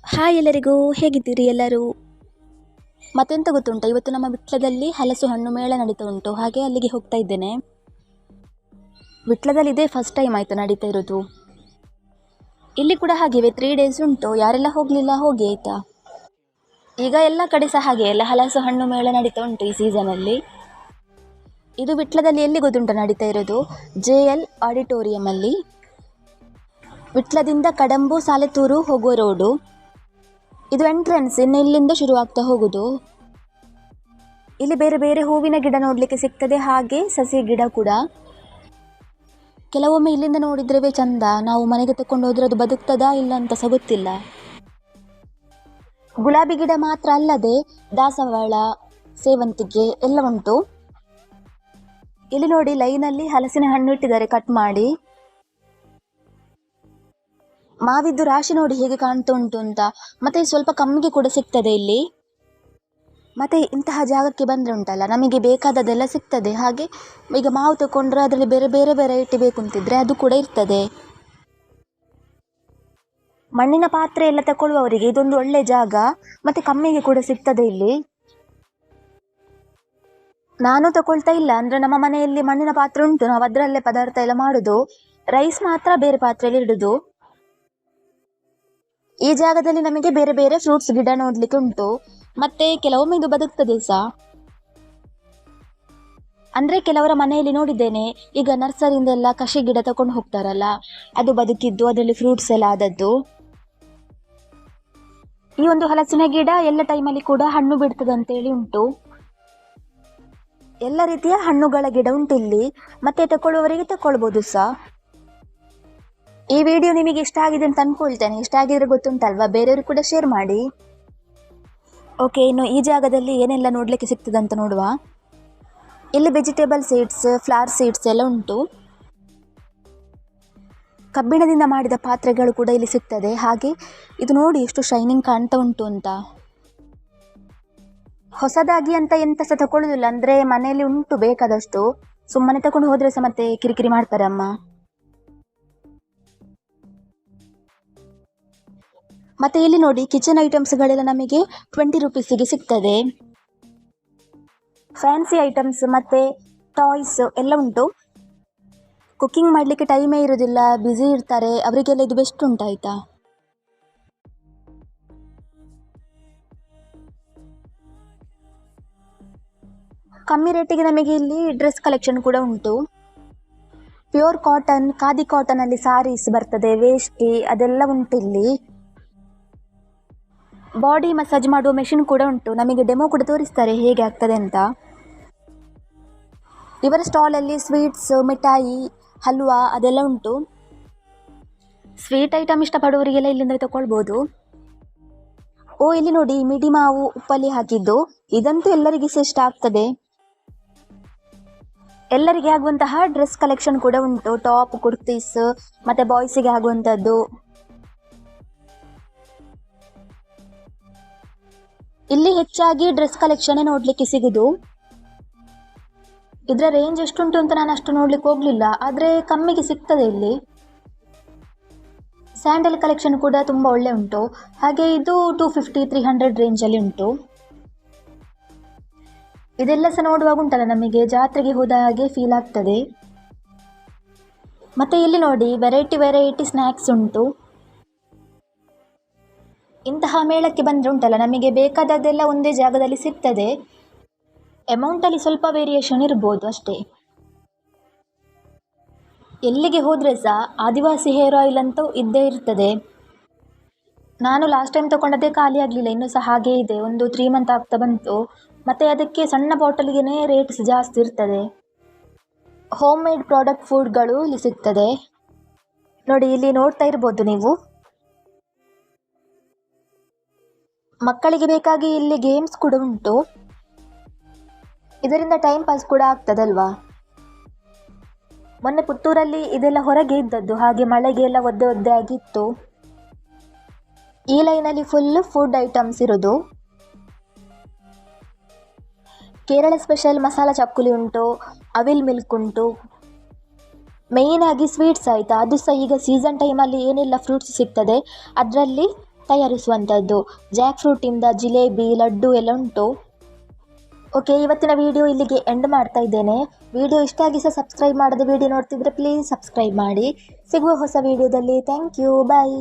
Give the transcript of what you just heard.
Hi ಎಲ್ಲರಿಗೂ, ಹೇಗಿದ್ದೀರಿ ಎಲ್ಲರೂ? ಮತ್ತೆಂತ ಗೊತ್ತುಂಟ, ಇವತ್ತು ನಮ್ಮ ವಿಟ್ಲದಲ್ಲಿ ಹಲಸು ಹಣ್ಣು ಮೇಳ ನಡೀತಾ ಉಂಟು. ಹಾಗೆ ಅಲ್ಲಿಗೆ ಹೋಗ್ತಾ ಇದ್ದೇನೆ. ವಿಟ್ಲದಲ್ಲಿ ಇದೇ ಫಸ್ಟ್ ಟೈಮ್ ಆಯಿತು ನಡೀತಾ ಇರೋದು. ಇಲ್ಲಿ ಕೂಡ ಹಾಗೆಯೇ 3 days ಉಂಟು. ಯಾರೆಲ್ಲ ಹೋಗಲಿಲ್ಲ ಹೋಗಿ ಆಯಿತಾ. ಈಗ ಎಲ್ಲ ಕಡೆ ಸಹ ಹಾಗೆ ಎಲ್ಲ ಹಲಸು ಹಣ್ಣು ಮೇಳ ನಡೀತಾ ಉಂಟು ಈ ಸೀಸನಲ್ಲಿ. ಇದು ವಿಟ್ಲದಲ್ಲಿ ಎಲ್ಲಿ ಗೊತ್ತುಂಟ ನಡೀತಾ ಇರೋದು? JL ಆಡಿಟೋರಿಯಮಲ್ಲಿ. ವಿಟ್ಲದಿಂದ ಕಡಂಬು ಸಾಲೆತ್ತೂರು ಹೋಗುವ ರೋಡು ಇದು. ಎಂಟ್ರೆನ್ಸ್ ಇನ್ನು ಇಲ್ಲಿಂದ ಶುರುವಾಗ್ತಾ ಹೋಗುದು. ಇಲ್ಲಿ ಬೇರೆ ಬೇರೆ ಹೂವಿನ ಗಿಡ ನೋಡಲಿಕ್ಕೆ ಸಿಗ್ತದೆ, ಹಾಗೆ ಸಸಿ ಗಿಡ ಕೂಡ. ಕೆಲವೊಮ್ಮೆ ಇಲ್ಲಿಂದ ನೋಡಿದ್ರೇ ಚಂದ, ನಾವು ಮನೆಗೆ ತಕೊಂಡು ಹೋದ್ರೆ ಅದು ಬದುಕ್ತದಾ ಇಲ್ಲ ಅಂತ ಸಹ ಗೊತ್ತಿಲ್ಲ. ಗುಲಾಬಿ ಗಿಡ ಮಾತ್ರ ಅಲ್ಲದೆ ದಾಸವಾಳ, ಸೇವಂತಿಗೆ ಎಲ್ಲ ಉಂಟು. ಇಲ್ಲಿ ನೋಡಿ, ಲೈನಲ್ಲಿ ಹಲಸಿನ ಹಣ್ಣು ಇಟ್ಟಿದ್ದಾರೆ ಕಟ್ ಮಾಡಿ. ಮಾವಿದ್ದು ರಾಶಿ ನೋಡಿ ಹೇಗೆ ಕಾಣ್ತಾ ಉಂಟು ಅಂತ. ಮತ್ತೆ ಸ್ವಲ್ಪ ಕಮ್ಮಿಗೆ ಕೂಡ ಸಿಗ್ತದೆ ಇಲ್ಲಿ. ಮತ್ತೆ ಇಂತಹ ಜಾಗಕ್ಕೆ ಬಂದರೆ ಉಂಟಲ್ಲ, ನಮಗೆ ಬೇಕಾದದೆಲ್ಲ ಸಿಗ್ತದೆ. ಹಾಗೆ ಈಗ ಮಾವು ತಗೊಂಡ್ರೆ ಅದರಲ್ಲಿ ಬೇರೆ ಬೇರೆ ವೆರೈಟಿ ಬೇಕು ಅಂತಿದ್ರೆ ಅದು ಕೂಡ ಇರ್ತದೆ. ಮಣ್ಣಿನ ಪಾತ್ರೆ ಎಲ್ಲ ತಗೊಳ್ಳುವವರಿಗೆ ಇದೊಂದು ಒಳ್ಳೆ ಜಾಗ, ಮತ್ತೆ ಕಮ್ಮಿಗೆ ಕೂಡ ಸಿಗ್ತದೆ ಇಲ್ಲಿ. ನಾನು ತಗೊಳ್ತಾ ಇಲ್ಲ, ಅಂದ್ರೆ ನಮ್ಮ ಮನೆಯಲ್ಲಿ ಮಣ್ಣಿನ ಪಾತ್ರೆ ಉಂಟು, ನಾವು ಅದರಲ್ಲೇ ಪದಾರ್ಥ ಎಲ್ಲ ಮಾಡುದು. ರೈಸ್ ಮಾತ್ರ ಬೇರೆ ಪಾತ್ರೆಯಲ್ಲಿ ಇಡುದು. ಈ ಜಾಗದಲ್ಲಿ ನಮಗೆ ಬೇರೆ ಬೇರೆ ಫ್ರೂಟ್ಸ್ ಗಿಡ ನೋಡ್ಲಿಕ್ಕೆ ಉಂಟು. ಮತ್ತೆ ಕೆಲವೊಮ್ಮೆ ಇದು ಬದುಕ್ತದೆ ಸಹ. ಅಂದ್ರೆ ಕೆಲವರ ಮನೆಯಲ್ಲಿ ನೋಡಿದ್ದೇನೆ, ಈಗ ನರ್ಸರಿಯಿಂದ ಎಲ್ಲ ಕಷಿ ಗಿಡ ತಕೊಂಡು ಹೋಗ್ತಾರಲ್ಲ, ಅದು ಬದುಕಿದ್ದು, ಅದರಲ್ಲಿ ಫ್ರೂಟ್ಸ್ ಎಲ್ಲ ಆದದ್ದು. ಈ ಒಂದು ಹಲಸಿನ ಗಿಡ ಎಲ್ಲ ಟೈಮಲ್ಲಿ ಕೂಡ ಹಣ್ಣು ಬಿಡ್ತದಂತೇಳಿ ಉಂಟು. ಎಲ್ಲ ರೀತಿಯ ಹಣ್ಣುಗಳ ಗಿಡ ಉಂಟು ಇಲ್ಲಿ. ಮತ್ತೆ ತಗೊಳ್ಳುವವರಿಗೆ ತಗೊಳ್ಬೋದು ಸಹ. ಈ ವಿಡಿಯೋ ನಿಮಗೆ ಇಷ್ಟ ಆಗಿದೆ ಅಂತ ಅನ್ಕೊಳ್ತೇನೆ. ಇಷ್ಟ ಆಗಿದ್ರೆ ಗೊತ್ತುಂಟಲ್ವಾ, ಬೇರೆಯವರು ಕೂಡ ಶೇರ್ ಮಾಡಿ. ಓಕೆ, ಇನ್ನು ಈ ಜಾಗದಲ್ಲಿ ಏನೆಲ್ಲ ನೋಡಲಿಕ್ಕೆ ಸಿಗ್ತದೆ ಅಂತ ನೋಡುವ. ಇಲ್ಲಿ ವೆಜಿಟೇಬಲ್ ಸೀಡ್ಸ್, ಫ್ಲವರ್ ಸೀಡ್ಸ್ ಎಲ್ಲ ಉಂಟು. ಕಬ್ಬಿಣದಿಂದ ಮಾಡಿದ ಪಾತ್ರೆಗಳು ಕೂಡ ಇಲ್ಲಿ ಸಿಗ್ತದೆ. ಹಾಗೆ ಇದು ನೋಡಿ ಎಷ್ಟು ಶೈನಿಂಗ್ ಕಾಣ್ತಾ ಉಂಟು ಅಂತ. ಹೊಸದಾಗಿ ಅಂತ ಎಂತ ಸಹ ತಗೊಳ್ಳೋದಿಲ್ಲ, ಅಂದ್ರೆ ಮನೆಯಲ್ಲಿ ಉಂಟು ಬೇಕಾದಷ್ಟು. ಸುಮ್ಮನೆ ತಗೊಂಡು ಹೋದ್ರೆ ಸಹ ಮತ್ತೆ ಕಿರಿಕಿರಿ ಮಾಡ್ತಾರೆ ಅಮ್ಮ. ಮತ್ತೆ ಇಲ್ಲಿ ನೋಡಿ, ಕಿಚನ್ ಐಟಮ್ಸ್ಗಳೆಲ್ಲ ನಮಗೆ 20 ರೂಪೀಸಿಗೆ ಸಿಗ್ತದೆ. ಫ್ಯಾನ್ಸಿ ಐಟಮ್ಸ್ ಮತ್ತೆ ಟಾಯ್ಸ್ ಎಲ್ಲ ಉಂಟು. ಕುಕಿಂಗ್ ಮಾಡಲಿಕ್ಕೆ ಟೈಮೇ ಇರೋದಿಲ್ಲ, ಬ್ಯುಸಿ ಇರ್ತಾರೆ, ಅವರಿಗೆಲ್ಲ ಇದು ಬೆಸ್ಟ್ ಉಂಟಾಯ್ತಾ. ಕಮ್ಮಿ ರೇಟಿಗೆ ನಮಗೆ ಇಲ್ಲಿ ಡ್ರೆಸ್ ಕಲೆಕ್ಷನ್ ಕೂಡ ಉಂಟು. ಪ್ಯೂರ್ ಕಾಟನ್, ಖಾದಿ ಕಾಟನ್ ಅಲ್ಲಿ ಸಾರೀಸ್ ಬರ್ತದೆ, ವೇಷ್ಟಿ ಅದೆಲ್ಲ ಉಂಟು ಇಲ್ಲಿ. ಬಾಡಿ ಮಸಾಜ್ ಮಾಡುವ ಮೆಷಿನ್ ಕೂಡ ಉಂಟು. ನಮಗೆ ಡೆಮೋ ಕೂಡ ತೋರಿಸ್ತಾರೆ ಹೇಗೆ ಆಗ್ತದೆ ಅಂತ. ಇವರ ಸ್ಟಾಲಲ್ಲಿ ಸ್ವೀಟ್ಸ್, ಮಿಠಾಯಿ, ಹಲ್ವಾ ಅದೆಲ್ಲ ಉಂಟು. ಸ್ವೀಟ್ ಐಟಮ್ ಇಷ್ಟಪಡುವವರಿಗೆಲ್ಲ ಇಲ್ಲಿಂದ ತಗೊಳ್ಬೋದು. ಓ, ಇಲ್ಲಿ ನೋಡಿ, ಮಿಡಿ ಮಾವು ಉಪ್ಪಲ್ಲಿ ಹಾಕಿದ್ದು. ಇದಂತೂ ಎಲ್ಲರಿಗೆ ಸಹ ಇಷ್ಟ ಆಗ್ತದೆ. ಎಲ್ಲರಿಗೆ ಆಗುವಂತಹ ಡ್ರೆಸ್ ಕಲೆಕ್ಷನ್ ಕೂಡ ಉಂಟು. ಟಾಪ್, ಕುರ್ತೀಸ್, ಮತ್ತೆ ಬಾಯ್ಸಿಗೆ ಆಗುವಂಥದ್ದು. ಇಲ್ಲಿ ಹೆಚ್ಚಾಗಿ ಡ್ರೆಸ್ ಕಲೆಕ್ಷನ್ ನೋಡ್ಲಿಕ್ಕೆ ಸಿಗುದು. ಇದರ ರೇಂಜ್ ಎಷ್ಟುಂಟು ಅಂತ ನಾನು ಅಷ್ಟು ನೋಡ್ಲಿಕ್ಕೆ ಹೋಗ್ಲಿಲ್ಲ, ಆದ್ರೆ ಕಮ್ಮಿಗೆ ಸಿಗ್ತದೆ ಇಲ್ಲಿ. ಸ್ಯಾಂಡಲ್ ಕಲೆಕ್ಷನ್ ಕೂಡ ತುಂಬಾ ಒಳ್ಳೆ ಉಂಟು. ಹಾಗೆ ಇದು 250-300 ರೇಂಜ್ ಅಲ್ಲಿ ಉಂಟು. ಇದೆಲ್ಲ ಸಹ ನೋಡುವಾಗ ಉಂಟಲ್ಲ, ನಮಗೆ ಜಾತ್ರೆಗೆ ಹೋದ ಹಾಗೆ ಫೀಲ್ ಆಗ್ತದೆ. ಮತ್ತೆ ಇಲ್ಲಿ ನೋಡಿ, ವೆರೈಟಿ ಸ್ನ್ಯಾಕ್ಸ್ ಉಂಟು. ಇಂತಹ ಮೇಳಕ್ಕೆ ಬಂದ್ರೆ ಉಂಟಲ್ಲ, ನಮಗೆ ಬೇಕಾದದ್ದೆಲ್ಲ ಒಂದೇ ಜಾಗದಲ್ಲಿ ಸಿಗ್ತದೆ. ಅಮೌಂಟ್ ಅಲ್ಲಿ ಸ್ವಲ್ಪ ವೇರಿಯೇಷನ್ ಇರ್ಬೋದು ಅಷ್ಟೇ. ಎಲ್ಲಿಗೆ ಹೋದ್ರೆ ಸಹ ಆದಿವಾಸಿ ಹೇರ್ ಆಯಿಲ್ ಅಂತೂ ಇದ್ದೇ ಇರ್ತದೆ. ನಾನು ಲಾಸ್ಟ್ ಟೈಮ್ ತಗೊಂಡದ್ದೇ ಖಾಲಿ ಆಗಲಿಲ್ಲ, ಇನ್ನೂ ಸಹ ಹಾಗೇ ಇದೆ. ಒಂದು 3 ಮಂತ್ ಆಗ್ತಾ ಬಂತು. ಮತ್ತೆ ಅದಕ್ಕೆ ಸಣ್ಣ ಬಾಟಲ್ಗೆ ರೇಟ್ಸ್ ಜಾಸ್ತಿ ಇರ್ತದೆ. ಹೋಮ್ ಮೇಡ್ ಪ್ರಾಡಕ್ಟ್ ಫುಡ್ಗಳು ಇಲ್ಲಿ ಸಿಗ್ತದೆ. ನೋಡಿ, ಇಲ್ಲಿ ನೋಡ್ತಾ ಇರ್ಬೋದು ನೀವು. ಮಕ್ಕಳಿಗೆ ಬೇಕಾಗಿ ಇಲ್ಲಿ ಗೇಮ್ಸ್ ಕೂಡ ಉಂಟು. ಇದರಿಂದ ಟೈಮ್ ಪಾಸ್ ಕೂಡ ಆಗ್ತದಲ್ವಾ. ಮೊನ್ನೆ ಪುತ್ತೂರಲ್ಲಿ ಇದೆಲ್ಲ ಹೊರಗೆ ಇದ್ದದ್ದು, ಹಾಗೆ ಮಳೆಗೆ ಎಲ್ಲ ಒದ್ದೆ ಆಗಿತ್ತು. ಈ ಲೈನಲ್ಲಿ ಫುಲ್ ಫುಡ್ ಐಟಮ್ಸ್ ಇರೋದು. ಕೇರಳ ಸ್ಪೆಷಲ್ ಮಸಾಲ ಚಕ್ಕುಲಿ ಉಂಟು, ಅವಿಲ್ ಮಿಲ್ಕ್ ಉಂಟು. ಮೇಯ್ನ್ ಆಗಿ ಸ್ವೀಟ್ಸ್ ಆಯಿತಾ, ಅದು ಸಹ ಈಗ ಸೀಸನ್ ಟೈಮಲ್ಲಿ ಏನೆಲ್ಲ ಫ್ರೂಟ್ಸ್ ಸಿಗ್ತದೆ ಅದರಲ್ಲಿ ತಯಾರಿಸುವಂಥದ್ದು. ಜಾಕ್ ಫ್ರೂಟಿಂದ ಜಿಲೇಬಿ, ಲಡ್ಡು ಎಲ್ಲ ಉಂಟು. ಓಕೆ, ಇವತ್ತಿನ ವಿಡಿಯೋ ಇಲ್ಲಿಗೆ ಎಂಡ್ ಮಾಡ್ತಾ ಇದ್ದೇನೆ. ವಿಡಿಯೋ ಇಷ್ಟ ಆಗಿ ಸಹ ಸಬ್ಸ್ಕ್ರೈಬ್ ಮಾಡದೆ ವಿಡಿಯೋ ನೋಡ್ತಿದ್ರೆ ಪ್ಲೀಸ್ ಸಬ್ಸ್ಕ್ರೈಬ್ ಮಾಡಿ. ಸಿಗುವ ಹೊಸ ವಿಡಿಯೋದಲ್ಲಿ. Thank you, bye.